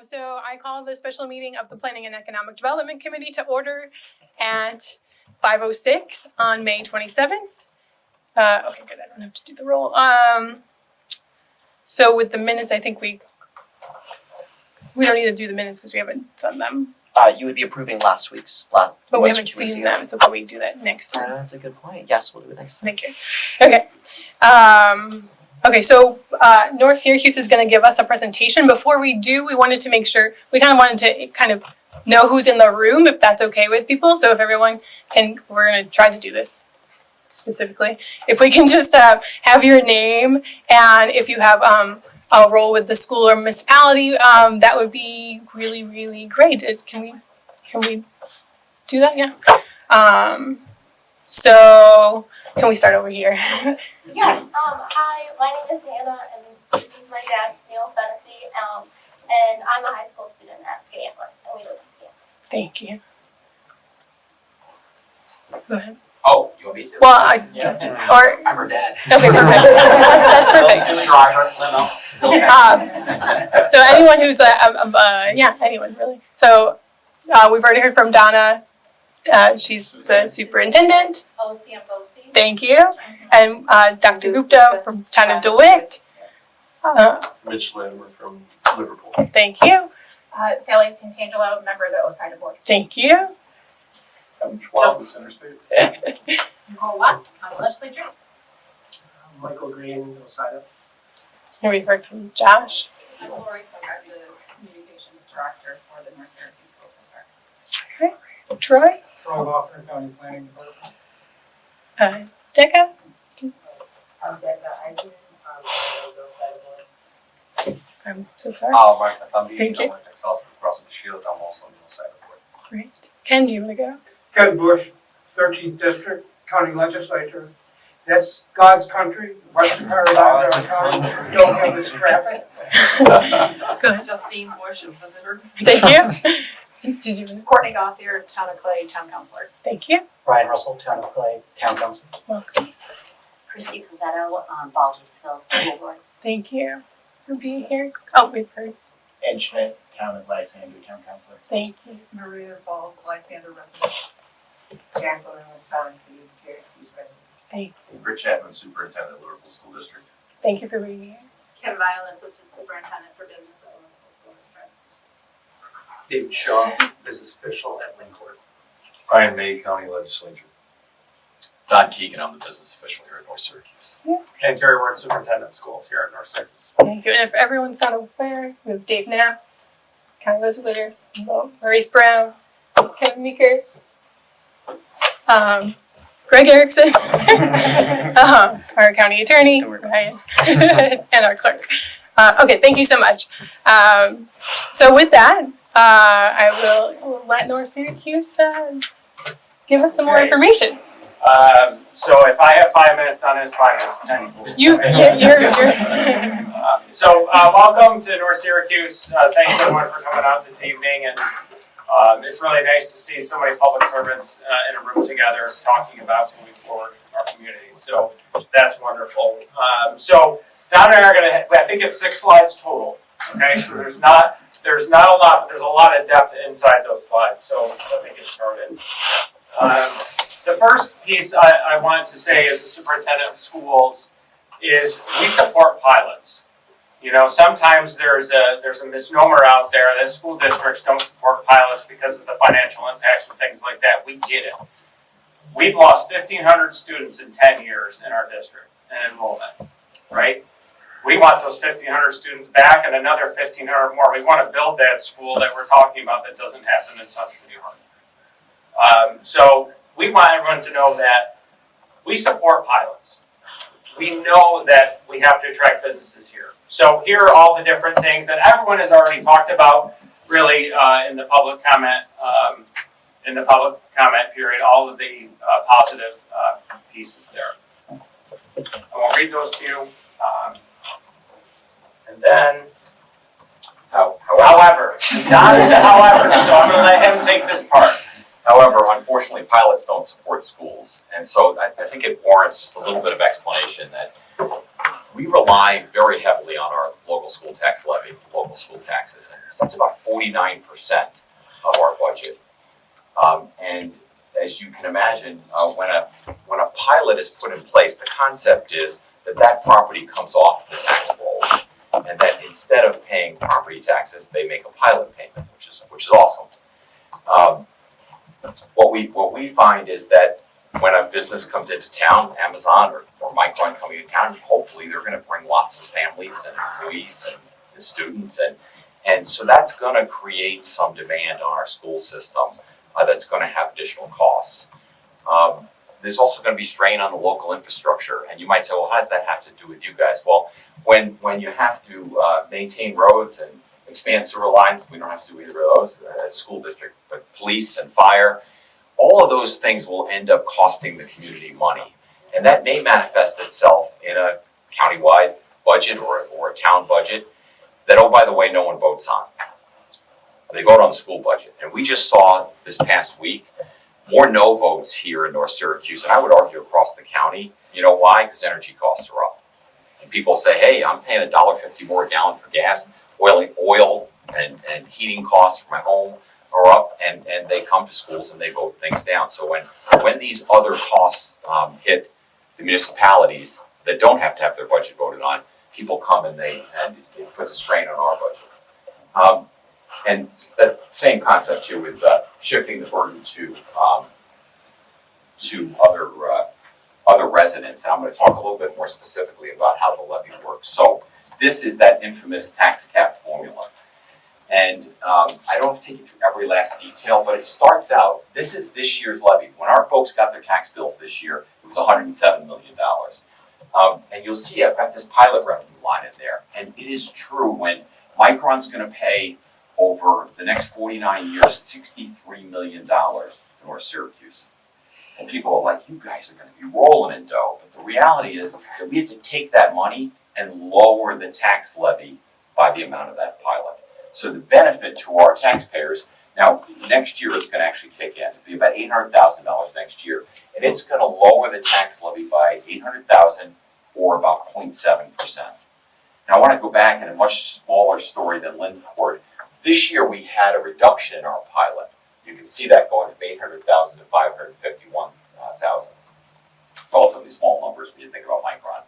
So I call the special meeting of the Planning and Economic Development Committee to order at 5:06 on May 27th. Okay, good. I don't have to do the roll. So with the minutes, I think we don't need to do the minutes because we haven't done them. You would be approving last week's. But we haven't seen them, so can we do that next time? That's a good point. Yes, we'll do it next time. Thank you. Okay. Okay, so North Syracuse is going to give us a presentation. Before we do, we wanted to make sure, we wanted to know who's in the room, if that's okay with people. So if everyone can, we're going to try to do this specifically. If we can just have your name, and if you have a role with the school or municipality, that would be really, really great. Can we do that? Yeah. So can we start over here? Yes. Hi, my name is Anna, and this is my dad, Neil Fennessy, and I'm a high school student at Skaneateles, and we live in Skaneateles. Thank you. Go ahead. Oh, you want me to? Well, I'm her dad. Okay, perfect. That's perfect. Driver, limo. So anyone who's anyone really. So we've already heard from Donna. She's the superintendent. Thank you. And Dr. Gupta from town of DeWitt. Mitch Latimer from Liverpool. Thank you. Sally Santangelo, member of the OSIDA board. Thank you. I'm Schwab with Center State. Nicole Watts, on the legislature. Michael Green, OSIDA. And we've heard from Josh. I'm Lori Cook, I'm the communications director for the North Syracuse School District. Okay. Troy. Troy Walker, County Planning Department. Decca. I'm Decca Eisen, I'm the OSIDA board. I'm so sorry. Mark Thumbie. Thank you. I'm with Excel Cross the Shield. I'm also on the side of the board. Great. Ken, do you want to go? Ken Bush, 13th District, County Legislature. That's God's country, western part of our county. We don't have this traffic. Go ahead. Justine Bush, a visitor. Thank you. Did you? Courtney Gothier, Town of Clay, Town Councilor. Thank you. Brian Russell, Town of Clay, Town Council. Welcome. Christy Pavetto, Baldwinsville School Board. Thank you for being here. Oh, we've heard. Ed Schmidt, Town of Lysander, Town Councilor. Thank you. Maria Ball, Lysander resident. Jacqueline Sorensen, Syracuse resident. Thank you. Rich Chapman, Superintendent, Liverpool School District. Thank you for being here. Kim Viola, Assistant Superintendent for Business at Liverpool School District. David Shaw, business official at Lincourt. Brian May, County Legislature. Don Keegan, I'm the business official here at North Syracuse. And Terry Ward, Superintendent of Schools here at North Syracuse. Thank you. And if everyone's not aware, we have Dave Knapp, County Legislator, Maurice Brown, Kevin Meeker, Greg Erickson, our county attorney, Ryan, and our clerk. Okay, thank you so much. So with that, I will let North Syracuse give us some more information. So if I have 5 minutes done, it's 5 minutes, 10. You're So welcome to North Syracuse. Thanks everyone for coming out this evening, and it's really nice to see so many public servants in a room together talking about moving forward our community. So that's wonderful. So Don and I are going to, I think it's 6 slides total. Okay, so there's not a lot, but there's a lot of depth inside those slides. So let me get started. The first piece I wanted to say as the superintendent of schools is we support pilots. You know, sometimes there's a misnomer out there that school districts don't support pilots because of the financial impacts and things like that. We get it. We've lost 1,500 students in 10 years in our district in enrollment, right? We want those 1,500 students back and another 1,500 more. We want to build that school that we're talking about that doesn't happen in Central New York. So we want everyone to know that we support pilots. We know that we have to attract businesses here. So here are all the different things that everyone has already talked about, really, in the public comment period. All of the positive pieces there. I won't read those to you. And then, however, Don is the however, so I'm going to let him take this part. However, unfortunately, pilots don't support schools, and so I think it warrants just a little bit of explanation that we rely very heavily on our local school tax levy, local school taxes, and that's about 49% of our budget. And as you can imagine, when a pilot is put in place, the concept is that property comes off the tax rolls, and that instead of paying property taxes, they make a pilot payment, which is awesome. What we find is that when a business comes into town, Amazon or Micron coming to town, hopefully they're going to bring lots of families and employees and students, and so that's going to create some demand on our school system that's going to have additional costs. There's also going to be strain on the local infrastructure, and you might say, well, how does that have to do with you guys? Well, when you have to maintain roads and expand sewer lines, we don't have to do either of those as a school district, but police and fire, all of those things will end up costing the community money. And that may manifest itself in a countywide budget or a town budget that, oh, by the way, no one votes on. They vote on the school budget. And we just saw this past week more no votes here in North Syracuse, and I would argue across the county. You know why? Because energy costs are up. And people say, hey, I'm paying $1.50 more a gallon for gas, oil and heating costs for my home are up, and they come to schools and they vote things down. So when these other costs hit the municipalities that don't have to have their budget voted on, people come and it puts a strain on our budgets. And that same concept too with shifting the burden to other residents. And I'm going to talk a little bit more specifically about how the levy works. So this is that infamous tax cap formula. And I don't have to take you through every last detail, but it starts out, this is this year's levy. When our folks got their tax bills this year, it was $107 million. And you'll see I've got this pilot revenue line in there. And it is true, when Micron's going to pay over the next 49 years, $63 million to North Syracuse. And people are like, you guys are going to be rolling in dough. But the reality is that we have to take that money and lower the tax levy by the amount of that pilot. So the benefit to our taxpayers, now next year it's going to actually kick in. It'll be about $800,000 next year. And it's going to lower the tax levy by $800,000 or about 0.7%. Now I want to go back in a much smaller story than Lindport. This year we had a reduction in our pilot. You can see that going from 800,000 to 551,000. Relatively small numbers when you think about Micron.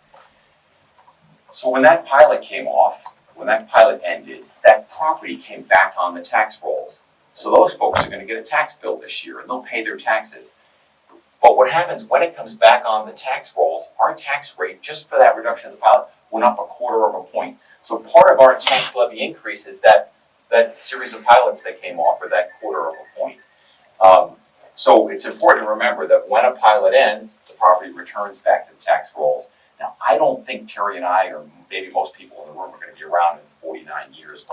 So when that pilot came off, when that pilot ended, that property came back on the tax rolls. So those folks are going to get a tax bill this year and they'll pay their taxes. But what happens when it comes back on the tax rolls, our tax rate just for that reduction of the pilot went up 0.25 point. So part of our tax levy increase is that series of pilots that came off, or that 0.25 point. So it's important to remember that when a pilot ends, the property returns back to the tax rolls. Now, I don't think Terry and I, or maybe most people in the room, are going to be around in 49 years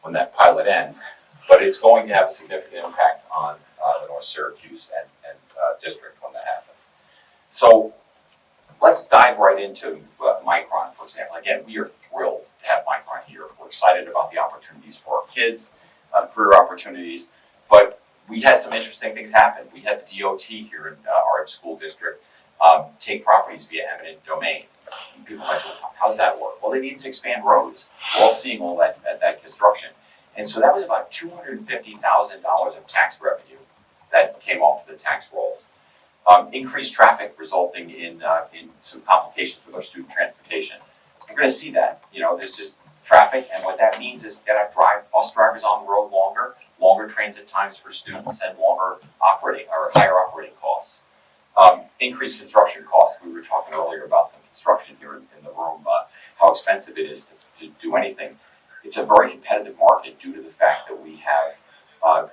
when that pilot ends, but it's going to have a significant impact on the North Syracuse and district when that happens. So let's dive right into Micron, for example. Again, we are thrilled to have Micron here. We're excited about the opportunities for our kids, career opportunities, but we had some interesting things happen. We had the DOT here in our school district take properties via eminent domain. And people might say, how's that work? Well, they needed to expand roads. We're all seeing all that construction. And so that was about $250,000 of tax revenue that came off the tax rolls. Increased traffic resulting in some complications with our student transportation. We're going to see that. There's just traffic, and what that means is we've got to drive bus drivers on the road longer transit times for students, and higher operating costs. Increased construction costs. We were talking earlier about some construction here in the room, how expensive it is to do anything. It's a very competitive market due to the fact that we have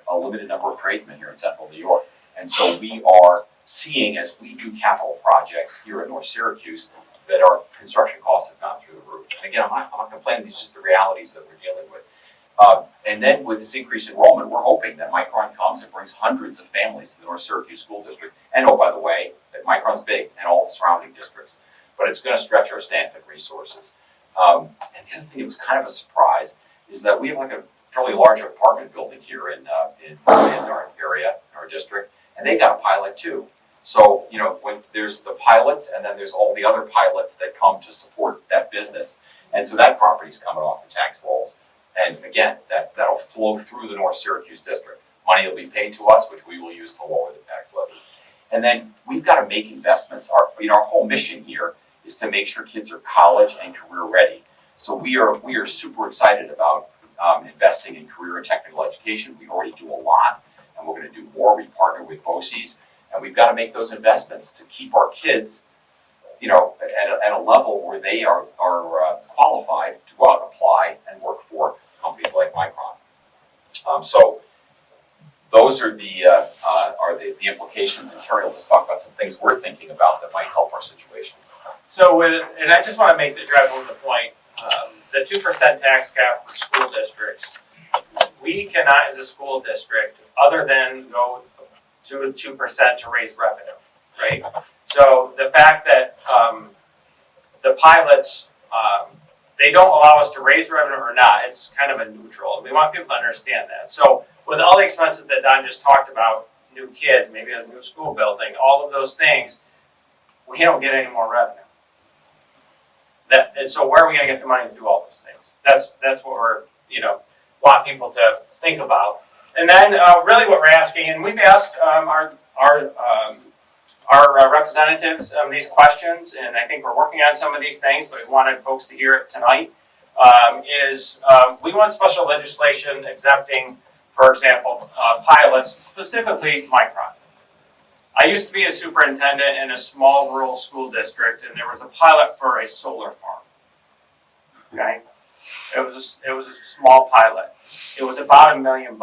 a limited number of tradesmen here in central New York. And so we are seeing, as we do capital projects here in North Syracuse, that our construction costs have gone through the roof. And again, I'm not complaining, these are just the realities that we're dealing with. And then with this increased enrollment, we're hoping that Micron comes and brings hundreds of families to the North Syracuse School District. And oh, by the way, that Micron's big and all the surrounding districts. But it's going to stretch our staff and resources. And the other thing that was kind of a surprise is that we have like a fairly large apartment building here in our area, in our district, and they've got a pilot too. So, when there's the pilots, and then there's all the other pilots that come to support that business. And so that property's coming off the tax rolls. And again, that'll flow through the North Syracuse district. Money will be paid to us, which we will use to lower the tax levy. And then we've got to make investments. Our whole mission here is to make sure kids are college and career ready. So we are super excited about investing in career and technical education. We already do a lot, and we're going to do more. We partner with BOCES, and we've got to make those investments to keep our kids, at a level where they are qualified to go out and apply and work for companies like Micron. So those are the implications, and Terry will just talk about some things we're thinking about that might help our situation. So and I just want to drive home the point, the 2% tax cap for school districts, we cannot as a school district, other than go to 2% to raise revenue, right? So the fact that the pilots, they don't allow us to raise revenue or not, it's kind of a neutral. We want people to understand that. So with all the expenses that Don just talked about, new kids, maybe a new school building, all of those things, we don't get any more revenue. And so where are we going to get the money to do all those things? That's what we're, want people to think about. And then really what we're asking, and we've asked our representatives these questions, and I think we're working on some of these things, but we wanted folks to hear it tonight, is we want special legislation exempting, for example, pilots, specifically Micron. I used to be a superintendent in a small rural school district, and there was a pilot for a solar farm. Okay, it was a small pilot. It was about $1 million,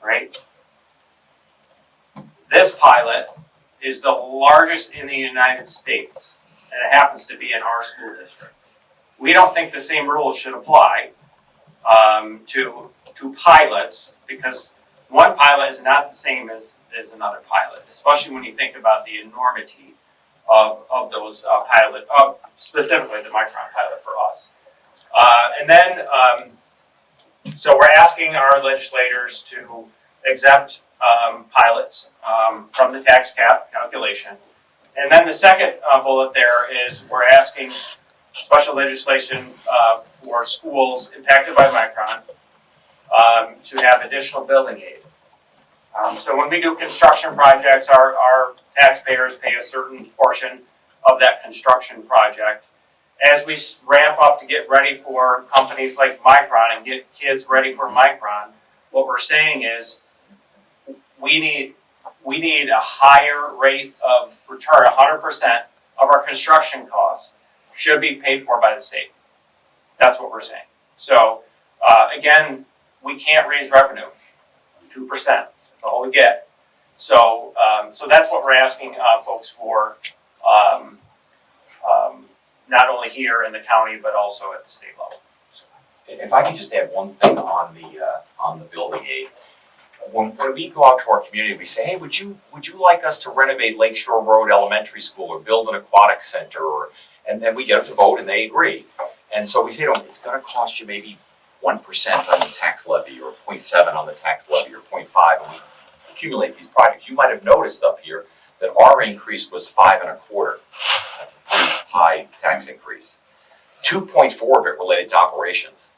right? This pilot is the largest in the United States, and it happens to be in our school district. We don't think the same rules should apply to pilots, because one pilot is not the same as another pilot, especially when you think about the enormity of those specifically the Micron pilot for us. And then, so we're asking our legislators to exempt pilots from the tax cap calculation. And then the second bullet there is we're asking special legislation for schools impacted by Micron to have additional building aid. So when we do construction projects, our taxpayers pay a certain portion of that construction project. As we ramp up to get ready for companies like Micron and get kids ready for Micron, what we're saying is we need a higher rate of return. 100% of our construction costs should be paid for by the state. That's what we're saying. So again, we can't raise revenue 2%. That's all we get. So that's what we're asking folks for, not only here in the county but also at the state level. If I could just add one thing on the building aid. When we go out to our community, we say, hey, would you like us to renovate Lakeshore Road Elementary School or build an aquatic center? And then we get them to vote and they agree. And so we say to them, it's going to cost you maybe 1% on the tax levy or 0.7 on the tax levy or 0.5, and we accumulate these projects. You might have noticed up here that our increase was 5.25. That's a pretty high tax increase. 2.4 of it related to operations.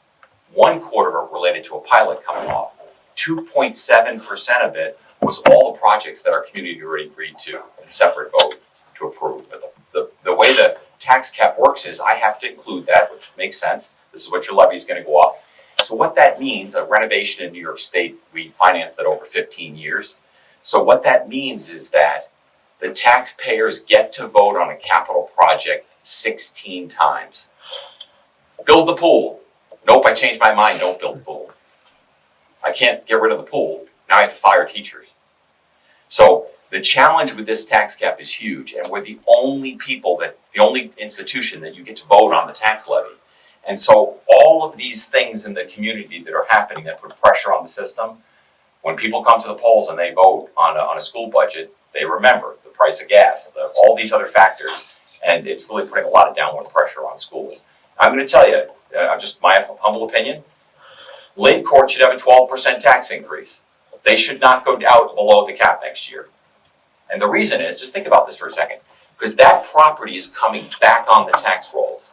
1/4 of it related to a pilot coming off. 2.7% of it was all the projects that our community already agreed to in a separate vote to approve. But the way the tax cap works is I have to include that, which makes sense. This is what your levy is going to go up. So what that means, a renovation in New York State, we financed that over 15 years. So what that means is that the taxpayers get to vote on a capital project 16 times. Build the pool. Nope, I changed my mind, don't build the pool. I can't get rid of the pool. Now I have to fire teachers. So the challenge with this tax cap is huge, and we're the only institution that you get to vote on the tax levy. And so all of these things in the community that are happening that put pressure on the system, when people come to the polls and they vote on a school budget, they remember the price of gas, all these other factors, and it's really putting a lot of downward pressure on schools. I'm going to tell you, just my humble opinion, Lynn Court should have a 12% tax increase. They should not go out below the cap next year. And the reason is, just think about this for a second, because that property is coming back on the tax rolls.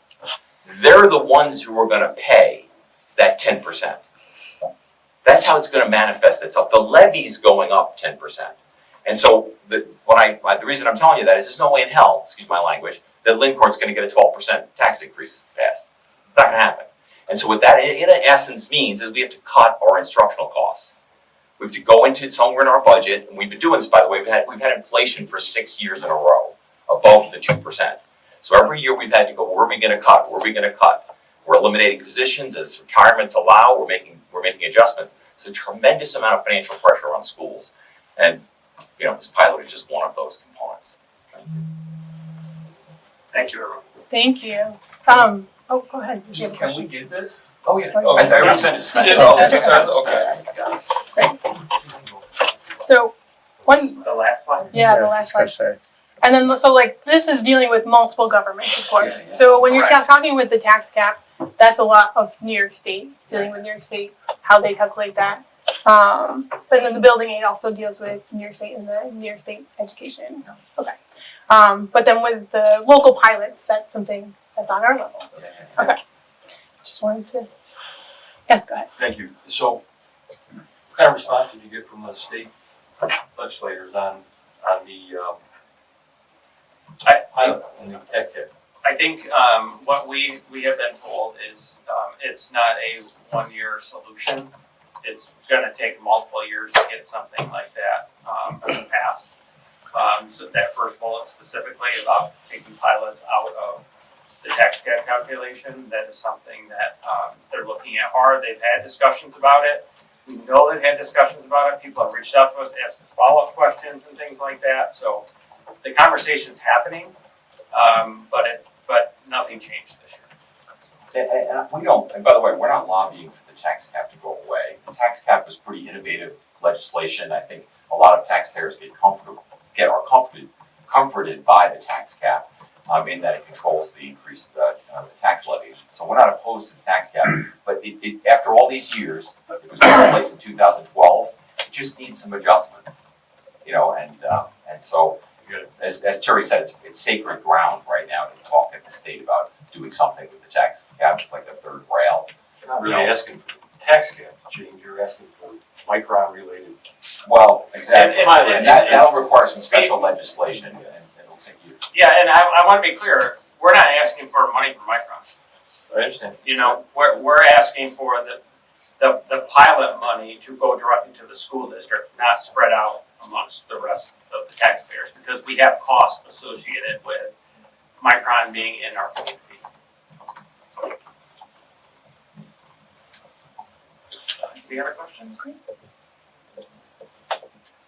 They're the ones who are going to pay that 10%. That's how it's going to manifest itself. The levy's going up 10%. And so the reason I'm telling you that is there's no way in hell, excuse my language, that Lincourt's going to get a 12% tax increase passed. It's not going to happen. And so what that in essence means is we have to cut our instructional costs. We have to go into somewhere in our budget, and we've been doing this, by the way, we've had inflation for 6 years in a row, above the 2%. So every year we've had to go, where are we going to cut? Where are we going to cut? We're eliminating positions as retirements allow, we're making adjustments. It's a tremendous amount of financial pressure on schools. And this pilot is just one of those components. Thank you, everyone. Thank you. Go ahead. You have a Can question? we get this? Oh yeah. Oh, I already sent it. Okay. So, one, The last slide? yeah, the last slide. And then, so like, this is dealing with multiple governments, of course. So when you're talking with the tax cap, that's a lot of New York State, dealing with New York State, how they calculate that. And then the building aid also deals with New York State and the New York State education. Okay. But then with the local pilots, that's something that's on our level. Okay. Just wanted to, yes, go ahead. Thank you. So, what kind of response did you get from the state legislators on the pilot and the tech kit? I think what we have been told is it's not a one-year solution. It's going to take multiple years to get something like that passed. So that first bullet specifically about taking pilots out of the tax cap calculation, that is something that they're looking at hard. They've had discussions about it. We know they've had discussions about it. People have reached out to us, asked us follow-up questions and things like that. So the conversation's happening, but nothing changed this year. And we don't, and by the way, we're not lobbying for the tax cap to go away. The tax cap was pretty innovative legislation. I think a lot of taxpayers are comforted by the tax cap in that it controls the increase the tax levy. So we're not opposed to the tax cap, but after all these years, it was put in place in 2012. It just needs some adjustments, and so. As Terry said, it's sacred ground right now to talk at the state about doing something with the tax cap. It's like the third rail. You're not really asking for the tax cap to change, you're asking for micron-related. Well, exactly. And that'll require some special legislation, and it'll take years. Yeah, and I want to be clear, we're not asking for money from Micron. I understand. We're asking for the pilot money to go directly to the school district, not spread out amongst the rest of the taxpayers, because we have costs associated with Micron being in our community. Do you have a question?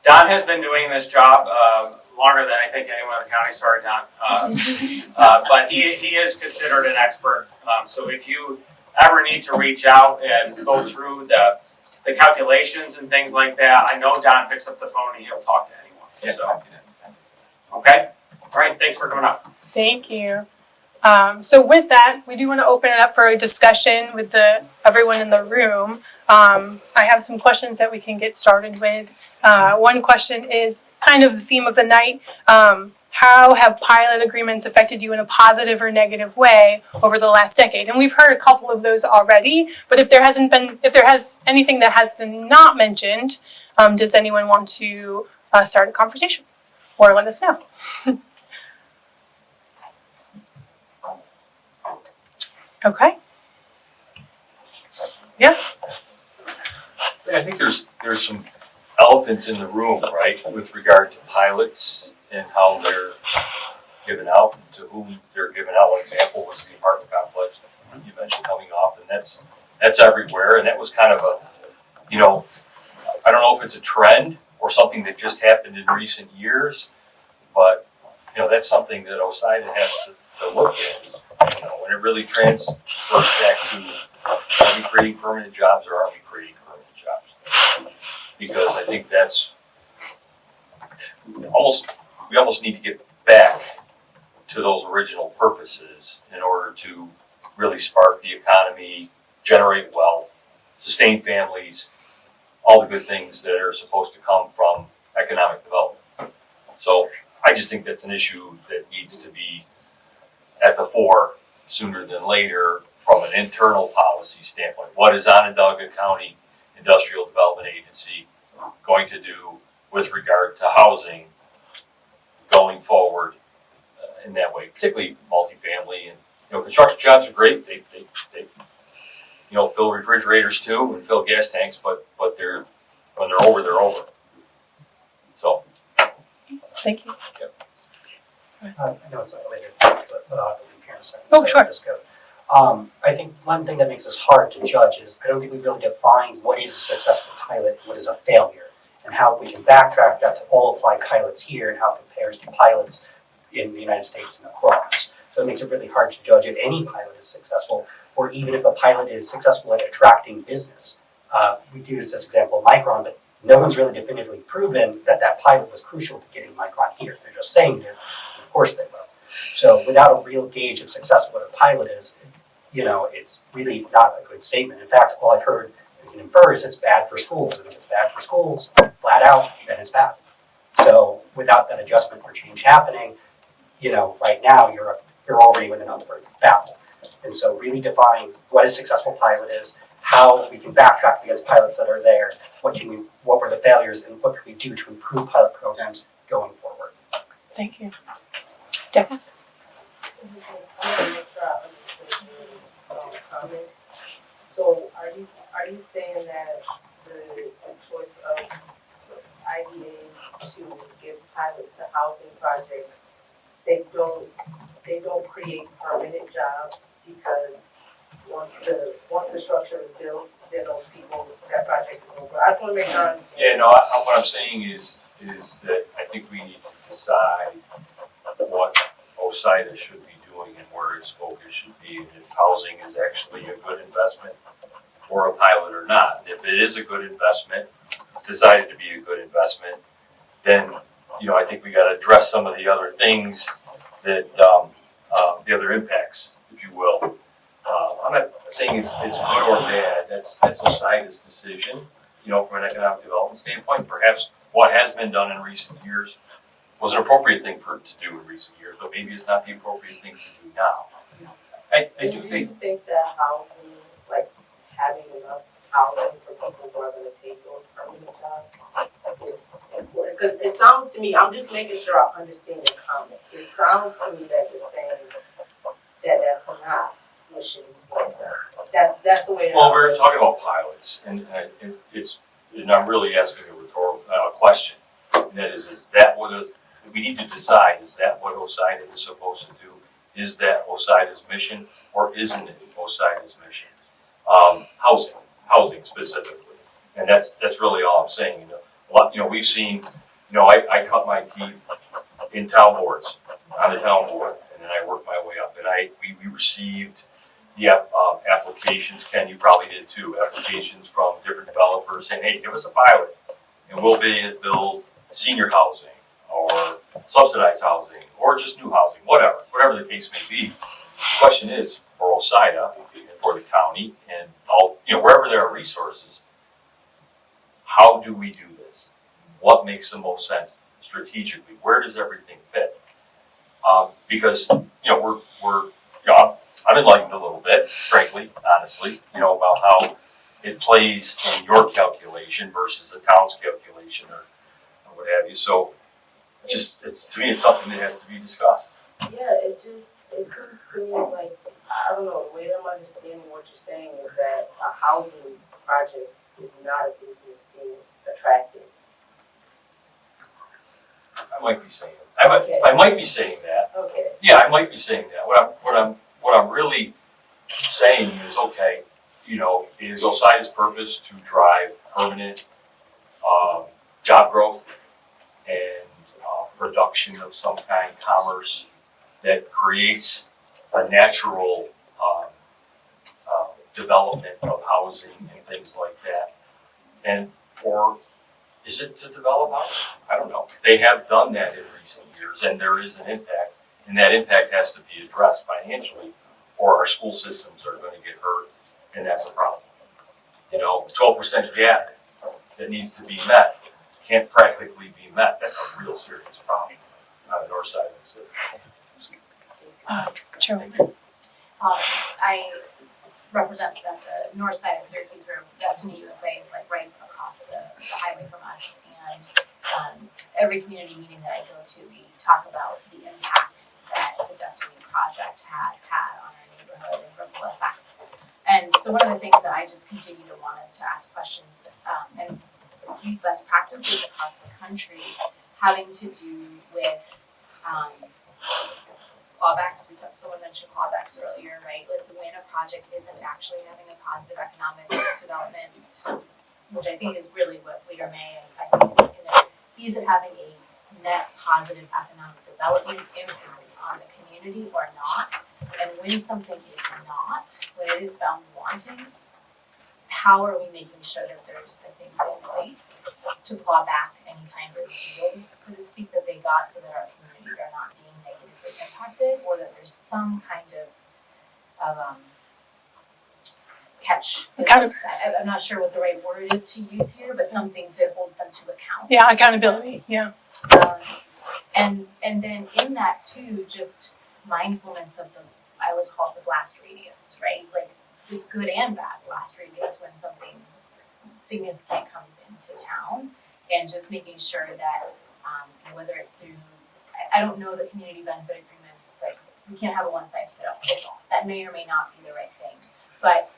Don has been doing this job longer than I think anyone in the county. Sorry, Don. But he is considered an expert. So if you ever need to reach out and go through the calculations and things like that, I know Don picks up the phone and he'll talk to anyone. So, okay? All right, thanks for coming up. Thank you. So with that, we do want to open it up for a discussion with everyone in the room. I have some questions that we can get started with. One question is kind of the theme of the night. How have pilot agreements affected you in a positive or negative way over the last decade? And we've heard a couple of those already, but if there has anything that has been not mentioned, does anyone want to start a conversation or let us know? Okay. Yeah. I think there's some elephants in the room, right, with regard to pilots and how they're given out and to whom they're given out. One example was the apartment complex you mentioned coming off, and that's everywhere. And that was kind of I don't know if it's a trend or something that just happened in recent years, but that's something that OSIDA has to look at. When it really transfers back to are we creating permanent jobs or aren't we creating permanent jobs? Because I think that's we almost need to get back to those original purposes in order to really spark the economy, generate wealth, sustain families, all the good things that are supposed to come from economic development. So I just think that's an issue that needs to be at the fore sooner than later from an internal policy standpoint. What is Onondaga County Industrial Development Agency going to do with regard to housing going forward in that way, particularly multifamily and, construction jobs are great. They fill refrigerators too and fill gas tanks, but when they're over, they're over. So. Thank you. I know it's later, but I'll leave here in a second. Oh, so sure. just go. I think one thing that makes us hard to judge is I don't think we really define what is a successful pilot, what is a failure, and how we can backtrack that to all applied pilots here and how it compares to pilots in the United States and across. So it makes it really hard to judge if any pilot is successful, or even if a pilot is successful at attracting business. We do this as example of Micron, but no one's really definitively proven that that pilot was crucial to getting Micron here. They're just saying it, and of course they will. So without a real gauge of success of what a pilot is, it's really not a good statement. In fact, all I've heard you can infer is it's bad for schools, and if it's bad for schools, flat out, then it's bad. So without that adjustment or change happening, right now you're already with an upward battle. And so really define what a successful pilot is, how we can backtrack against pilots that are there, what were the failures, and what can we do to improve pilot programs going forward. Thank you. Deborah? I'm gonna make sure I understand your comment. So are you saying that the choice of IDAs to give pilots to housing projects, they don't create permanent jobs because once the structure is built, then those people, that project is over? I just want to make sure I understand. Yeah, no, what I'm saying is that I think we need to decide what OSIDA should be doing and where its focus should be, and if housing is actually a good investment for a pilot or not. If it is a good investment, decided to be a good investment, then I think we got to address some of the other things that the other impacts, if you will. I'm not saying it's good or bad. That's OSIDA's decision. From an economic development standpoint, perhaps what has been done in recent years was an appropriate thing for it to do in recent years, but maybe it's not the appropriate thing to do now. I do Do think. you think that housing, like having enough housing for people who are going to take those permanent jobs, is important? Because it sounds to me, I'm just making sure I understand your comment. It sounds to me that you're saying that that's not what should be done. That's the way. Well, we're talking about pilots, and I'm really asking a rhetorical question. And that is that what we need to decide? Is that what OSIDA is supposed to do? Is that OSIDA's mission, or isn't it OSIDA's mission? Housing specifically, and that's really all I'm saying. We've seen. I cut my teeth in town boards, on the town board, and then I worked my way up. And we received the applications. Ken, you probably did too. Applications from different developers saying, "Hey, give us a pilot, and we'll build senior housing, or subsidized housing, or just new housing, whatever the case may be." The question is for OSIDA and for the county and all, wherever there are resources, how do we do this? What makes the most sense strategically? Where does everything fit? Because I'm enlightened a little bit, frankly, honestly, about how it plays in your calculation versus the town's calculation or what have you. So, to me, it's something that has to be discussed. Yeah, it seems to me like, I don't know, the way I'm understanding what you're saying is that a housing project is not a business being attractive. I might be saying that. I might be saying that. Okay. Yeah, I might be saying that. What I'm really saying is, okay, is OSIDA's purpose to drive permanent job growth and production of some kind, commerce that creates a natural development of housing and things like that, or is it to develop housing? I don't know. They have done that in recent years, and there is an impact, and that impact has to be addressed financially, or our school systems are going to get hurt, and that's a problem. The 12% gap that needs to be met can't practically be met. That's a real serious problem on the north side of the city. Sure. represent that the north side of Syracuse, where Destiny USA is like right across the highway from us. And every community meeting that I go to, we talk about the impact that the Destiny project has had on our neighborhood and ripple effect. And so one of the things that I just continue to want us to ask questions and see best practices across the country having to do with clawbacks. Someone mentioned clawbacks earlier, right? Like when a project isn't actually having a positive economic development, which I think is really what Leader May and I think is in there. Is it having a net positive economic development impact on the community or not? And when something is not, when it is found wanting, how are we making sure that there's the things in place to claw back any kind of deals, so to speak, that they got so that our communities are not being negatively impacted, or that there's some kind of catch. I'm not sure what the right word is to use here, but something to hold them to account. Yeah, accountability, yeah. And then in that too, just mindfulness of I always call it the blast radius, right? Like it's good and bad blast radius when something significant comes into town, and just making sure that whether it's through, I don't know the community benefit agreements, like we can't have a one size fits all. That may or may not be the right thing, but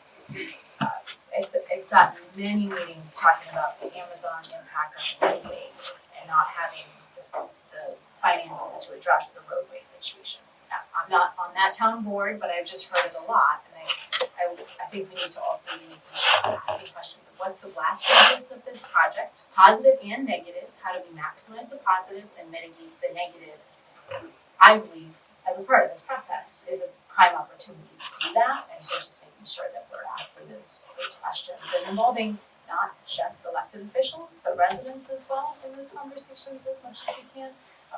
I've sat in many meetings talking about the Amazon impact on roadways and not having the finances to address the roadway situation. Now, I'm not on that town board, but I've just heard it a lot, and I think we need to also be asking questions of what's the blast radius of this project, positive and negative, how do we maximize the positives and mitigate the negatives. I believe, as a part of this process, is a prime opportunity to do that, and so just making sure that we're asking those questions and involving not just elected officials, but residents as well in those conversations as much as we can,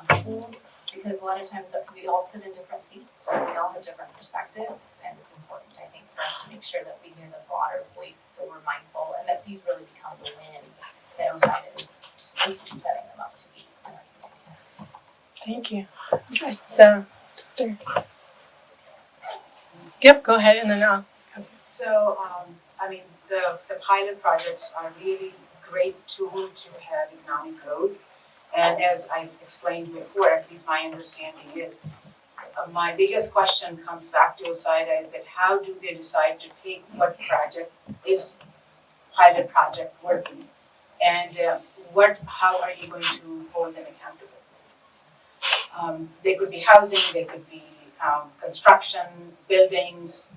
schools, because a lot of times we all sit in different seats, we all have different perspectives, and it's important, I think, for us to make sure that we hear the broader voice, so we're mindful, and that these really become the win that OSIDA is supposed to be setting them up to be in our community. Thank you. So, Dr. Yep, go ahead, and then I'll. So, the pilot projects are really great tool to have economic growth. And as I explained before, at least my understanding is, my biggest question comes back to OSIDA is that how do they decide to take what project is pilot project working, and how are you going to hold them accountable? They could be housing, they could be construction, buildings,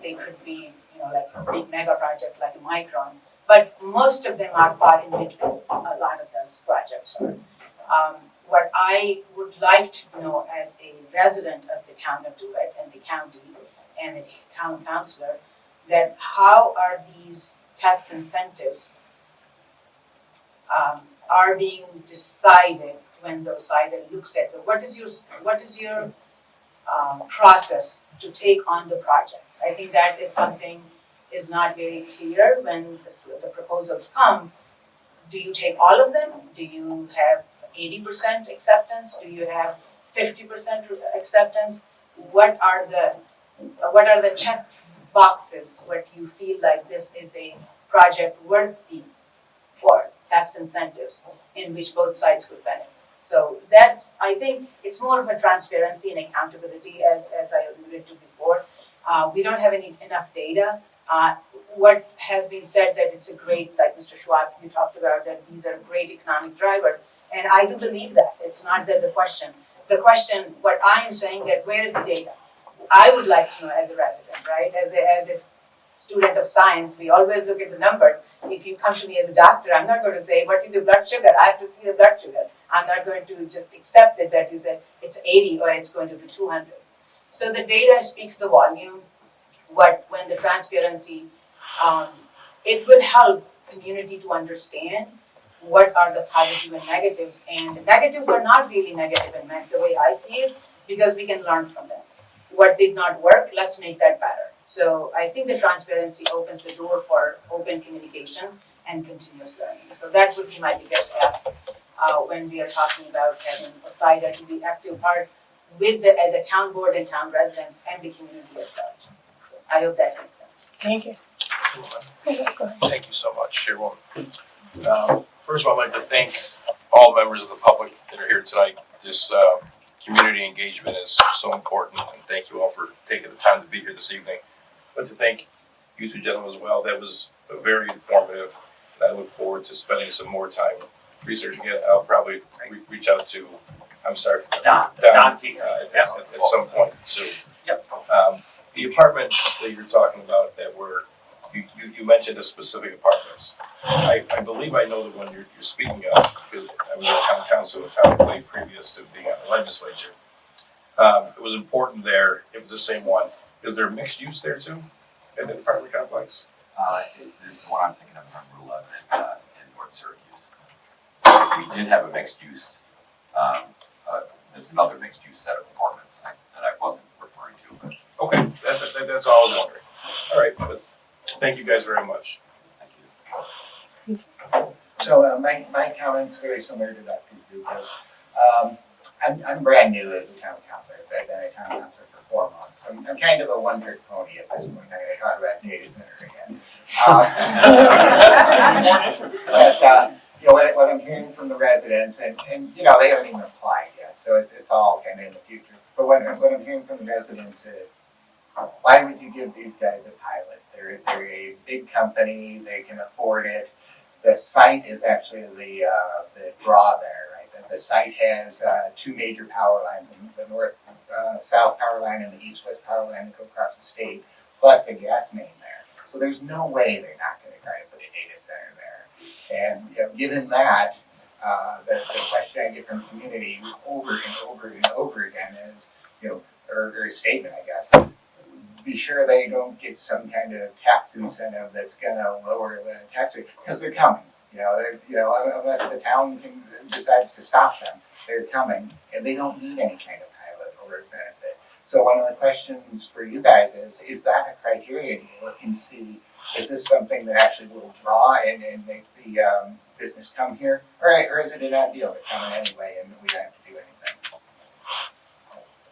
they could be like a big mega project like a Micron. But most of them are far in between. A lot of those projects are. What I would like to know as a resident of the town of DeWitt and the county and the town councilor, that how are these tax incentives are being decided when the OSIDA looks at them. What is your process to take on the project? I think that is something is not very clear when the proposals come. Do you take all of them? Do you have 80% acceptance? Do you have 50% acceptance? What are the check boxes where you feel like this is a project worthy for tax incentives in which both sides could benefit? So I think it's more of a transparency and accountability as I alluded to before. We don't have enough data. What has been said that it's a great, like Mr. Schwab, you talked about, that these are great economic drivers. And I do believe that. It's not that the question. The question, what I am saying that where is the data? I would like to know as a resident, right? As a student of science, we always look at the numbers. If you come to me as a doctor, I'm not going to say, what is your blood sugar? I have to see the blood sugar. I'm not going to just accept it that you said it's 80 or it's going to be 200. So the data speaks the volume. When the transparency, it will help community to understand what are the positive and negatives. And the negatives are not really negative and the way I see it, because we can learn from them. What did not work, let's make that better. So I think the transparency opens the door for open communication and continuous learning. So that would be my biggest ask when we are talking about having OSIDA to be active part with the town board and town residents and the community at large. I hope that makes sense. Thank you. Thank you so much, Chairwoman. First of all, I'd like to thank all members of the public that are here tonight. This community engagement is so important, and thank you all for taking the time to be here this evening. I'd like to thank you two gentlemen as well. That was very informative, and I look forward to spending some more time researching it. I'll probably reach out to, I'm sorry, Don at Keegan. some point soon. Yep. The apartments that you're talking about that were, you mentioned a specific apartments. I believe I know the one you're speaking of, because I was a town council in town Clay previous to being on the legislature. It was important there, it was the same one. Is there mixed use there too, in the apartment complex? The one I'm thinking of is on Route 11 in North Syracuse. We did have a mixed use, there's another mixed use set of apartments that I wasn't referring to, but Okay, that's all I was wondering. All right, but thank you guys very much. thank you. So my comment's very similar to Dr. Duca's. I'm brand new as a town councilor. I've been a town councilor for 4 months. I'm kind of a one-trick pony at this point. I talk about data center again. But what I'm hearing from the residents, and they haven't even applied yet, so it's all kind of in the future. But what I'm hearing from the residents is, why would you give these guys a pilot? They're a big company, they can afford it. The site is actually the draw there, right? The site has 2 major power lines, the north-south power line and the east-west power line that go across the state, plus a gas main there. So there's no way they're not going to try to put a data center there. And given that, the question I get from the community over and over and over again is, or a statement, I guess, is, be sure they don't get some kind of tax incentive that's going to lower the tax rate, because they're coming. Unless the town decides to stop them, they're coming, and they don't need any kind of pilot or benefit. So one of the questions for you guys is that a criteria? Do you look and see, is this something that actually will draw and make the business come here, or is it an ideal that come in anyway and we don't have to do anything?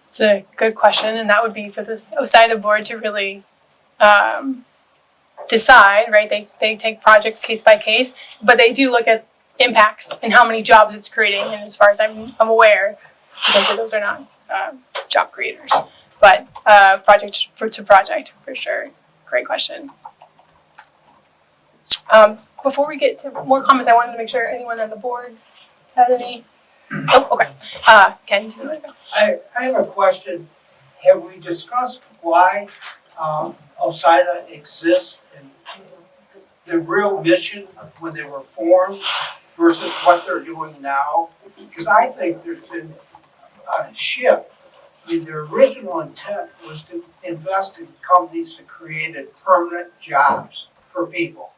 It's a good question, and that would be for the OSIDA board to really decide, right? They take projects case by case, but they do look at impacts and how many jobs it's creating. And as far as I'm aware, potentially those are not job creators, but project to project for sure. Great question. Before we get to more comments, I wanted to make sure anyone on the board had any. Oh, okay. Ken, do you want to go? I have a question. Have we discussed why OSIDA exists and the real mission when they were formed versus what they're doing now? Because I think there's been a shift. I mean, their original intent was to invest in companies that created permanent jobs for people.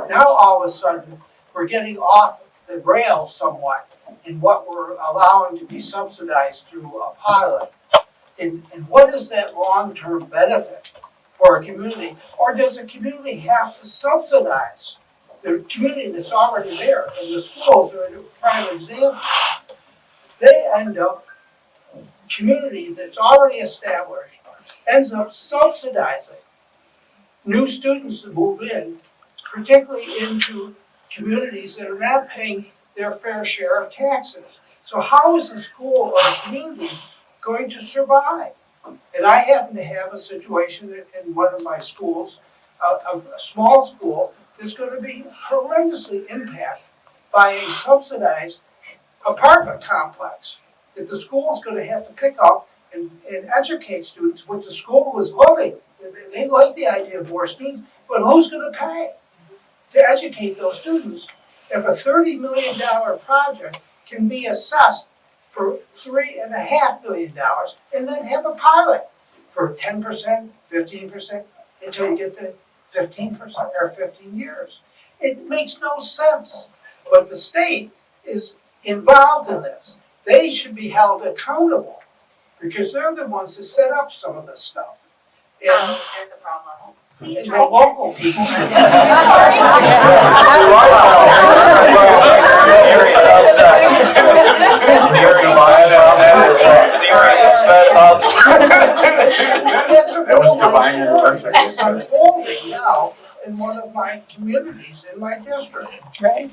Now all of a sudden, we're getting off the rails somewhat in what we're allowing to be subsidized through a pilot. And what is that long-term benefit for a community? Or does a community have to subsidize the community that's already there? And the schools are a prime example. They end up, community that's already established ends up subsidizing new students to move in, particularly into communities that are not paying their fair share of taxes. So how is a school or a community going to survive? And I happen to have a situation in one of my schools, a small school, that's going to be horrendously impacted by a subsidized apartment complex that the school is going to have to pick up and educate students, which the school was loving. They like the idea of more students, but who's going to pay to educate those students if a $30 million project can be assessed for $3.5 million and then have a pilot for 10%, 15% until you get to 15% or 15 years? It makes no sense. But the state is involved in this. They should be held accountable because they're the ones that set up some of this stuff. And There's a problem. the local people. That was buying your website. unfolding now in one of my communities in my district. Right.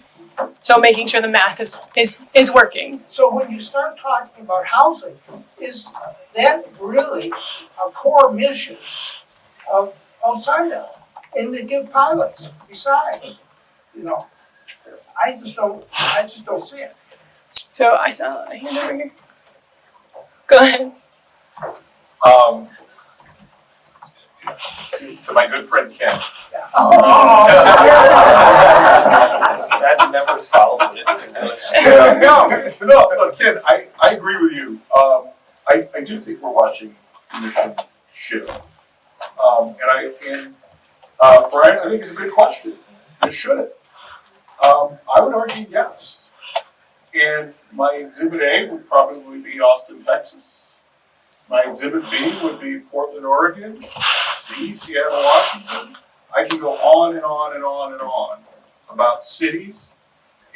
So making sure the math is working. So when you start talking about housing, is that really a core mission of OSIDA? And they give pilots besides, you know, I just don't see it. So I saw a hand over here. Go ahead. To my good friend Ken. That never's followed it. No, Ken, I agree with you. I do think we're watching mission shift. Brian, I think it's a good question. Should it? I would argue yes. And my exhibit A would probably be Austin, Texas. My exhibit B would be Portland, Oregon. C, Seattle, Washington. I can go on and on and on and on about cities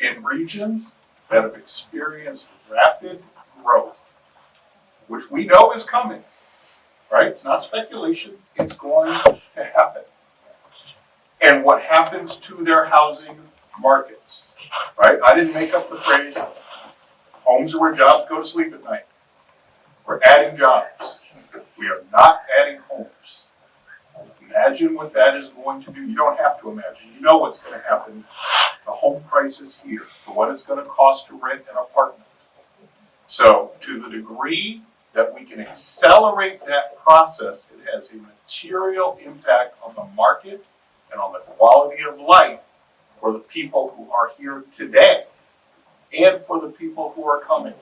and regions that have experienced rapid growth, which we know is coming, right? It's not speculation, it's going to happen. And what happens to their housing markets, right? I didn't make up the phrase, homes are where jobs go to sleep at night. We're adding jobs. We are not adding homes. Imagine what that is going to do. You don't have to imagine. You know what's going to happen. The home price is here for what it's going to cost to rent an apartment. So to the degree that we can accelerate that process, it has a material impact on the market and on the quality of life for the people who are here today and for the people who are coming.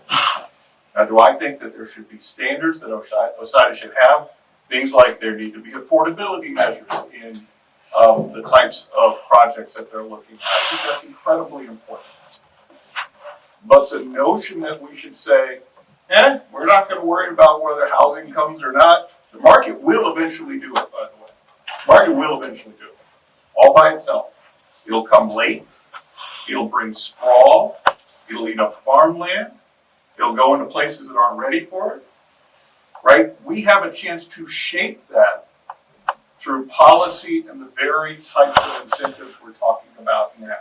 Now, do I think that there should be standards that OSIDA should have? Things like there need to be affordability measures in the types of projects that they're looking at. I think that's incredibly important. But the notion that we should say, we're not going to worry about whether housing comes or not, the market will eventually do it, by the way. The market will eventually do it, all by itself. It'll come late. It'll bring sprawl. It'll eat up farmland. It'll go into places that aren't ready for it, right? We have a chance to shape that through policy and the very types of incentives we're talking about now.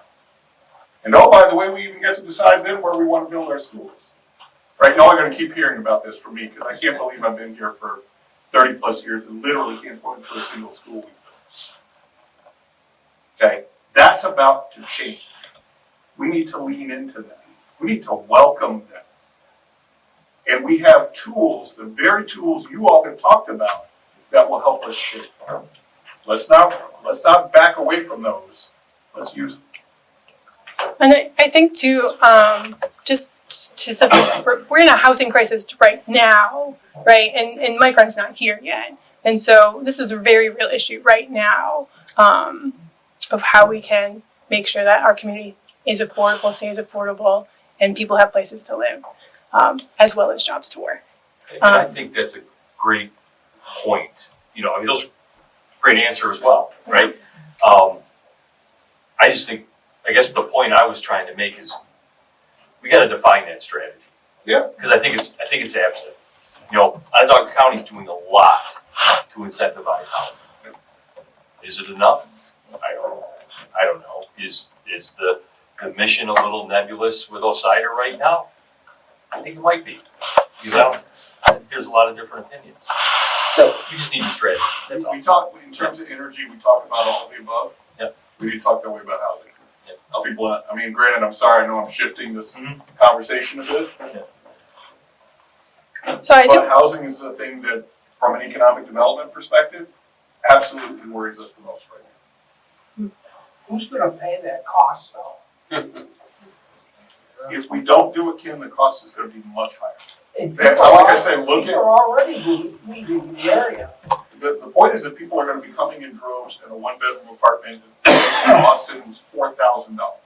And oh, by the way, we even get to decide then where we want to build our schools. Right now, I'm going to keep hearing about this from me because I can't believe I've been here for 30 plus years and literally can't point to a single school we've built. Okay, that's about to change. We need to lean into that. We need to welcome that. And we have tools, the very tools you all have talked about, that will help us shape them. Let's not back away from those. Let's use them. And I think too, just to set we're in a housing crisis right now, right? And Micron's not here yet. And so this is a very real issue right now of how we can make sure that our community is affordable, stays affordable, and people have places to live, as well as jobs to work. And I think that's a great point. You know, I mean, those are great answer as well, right? I just think, I guess the point I was trying to make is we got to define that strategy. Yeah. Because I think it's absent. You know, Onondaga County's doing a lot to incentivize housing. Is it enough? I don't know. Is the mission a little nebulous with OSIDA right now? I think it might be. You know, I think there's a lot of different opinions. So You just need a strategy. That's all. We talk, in terms of energy, we talk about all of the above. Yep. We need to talk that way about housing. Yep. I'll be blunt. I mean, granted, I'm sorry, I know I'm shifting this conversation a bit. So I do. But housing is a thing that, from an economic development perspective, absolutely worries us the most right now. Who's gonna pay that cost though? If we don't do it, Ken, the cost is gonna be much higher. And Like I said, look people are already leaving the area. The point is that people are gonna be coming in droves in a one-bedroom apartment in Austin's $4,000.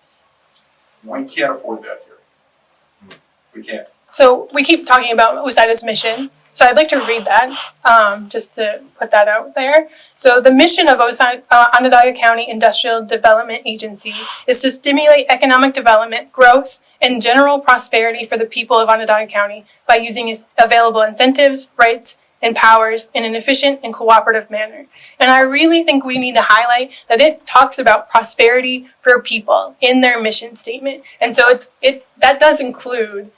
We can't afford that here. We can't. So we keep talking about OSIDA's mission. So I'd like to read that, just to put that out there. So the mission of Onondaga County Industrial Development Agency is to stimulate economic development, growth, and general prosperity for the people of Onondaga County by using its available incentives, rights, and powers in an efficient and cooperative manner. And I really think we need to highlight that it talks about prosperity for people in their mission statement. And so that does include,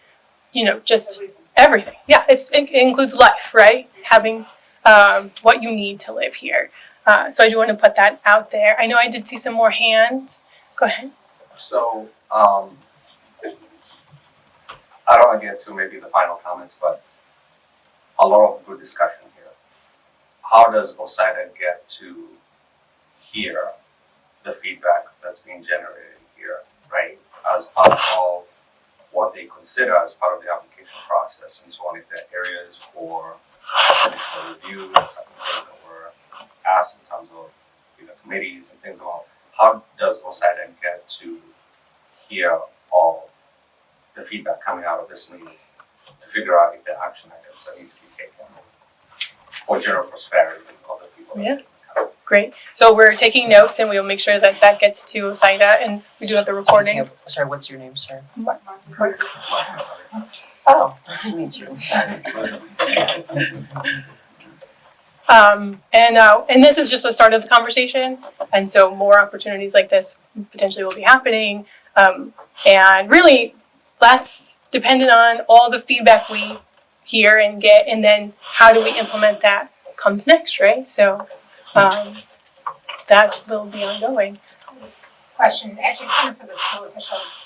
just everything. Yeah, it includes life, right? Having what you need to live here. So I do want to put that out there. I know I did see some more hands. Go ahead. So, I don't want to get to maybe the final comments, but a lot of good discussion here. How does OSIDA get to hear the feedback that's being generated here, right? As part of what they consider as part of the application process, and so on, if there are areas for additional review, some things that were asked in terms of committees and things along. How does OSIDA get to hear all the feedback coming out of this meeting to figure out if there are action items that need to be taken for general prosperity of the people? Yeah. Great. So we're taking notes, and we will make sure that that gets to OSIDA, and we do have the recording. Sorry, what's your name, sir? Mark. Oh, nice to meet you. And this is just the start of the conversation, and so more opportunities like this potentially will be happening. And really, that's dependent on all the feedback we hear and get, and then how do we implement that comes next, right? So that will be ongoing. Question, actually kind of for the school officials.